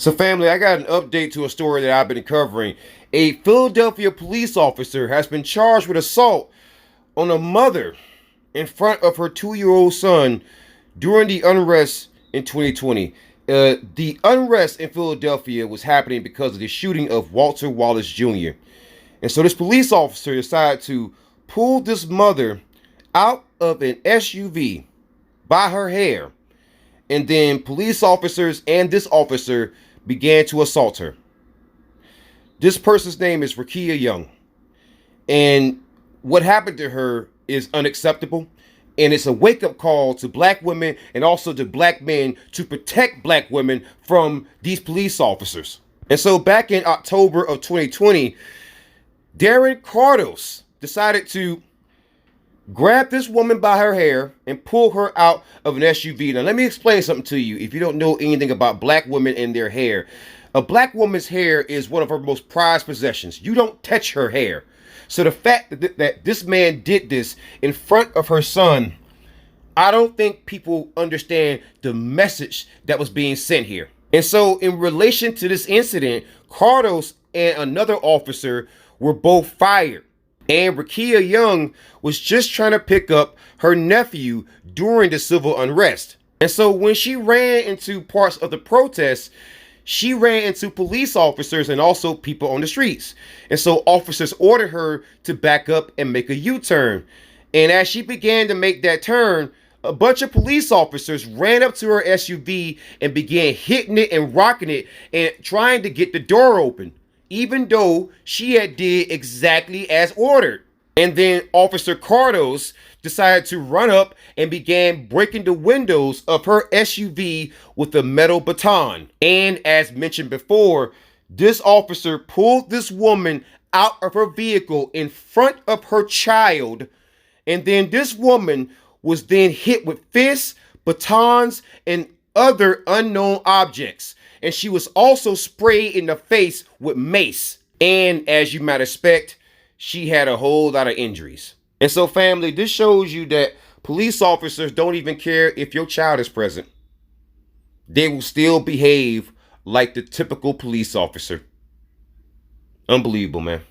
So family, I got an update to a story that I've been covering. A Philadelphia police officer has been charged with assault on a mother in front of her 2-year-old son during the unrest in 2020. The unrest in Philadelphia was happening because of the shooting of Walter Wallace Jr. And so this police officer decided to pull this mother out of an SUV by her hair. And then police officers and this officer began to assault her. This person's name is Rekia Young. And what happened to her is unacceptable. And it's a wake-up call to black women and also to black men to protect black women from these police officers. And so back in October of 2020, Darren Cardos decided to grab this woman by her hair and pull her out of an SUV. Now, let me explain something to you if you don't know anything about black women and their hair. A black woman's hair is one of her most prized possessions. You don't touch her hair. So the fact that this man did this in front of her son, I don't think people understand the message that was being sent here. And so in relation to this incident, Cardos and another officer were both fired. And Rekia Young was just trying to pick up her nephew during the civil unrest. And so when she ran into parts of the protests, she ran into police officers and also people on the streets. And so officers ordered her to back up and make a U-turn. And as she began to make that turn, a bunch of police officers ran up to her SUV and began hitting it and rocking it and trying to get the door open, even though she had did exactly as ordered. And then Officer Cardos decided to run up and began breaking the windows of her SUV with a metal baton. And as mentioned before, this officer pulled this woman out of her vehicle in front of her child. And then this woman was then hit with fists, batons, and other unknown objects. And she was also sprayed in the face with mace. And as you might expect, she had a whole lot of injuries. And so family, this shows you that police officers don't even care if your child is present. They will still behave like the typical police officer. Unbelievable, man.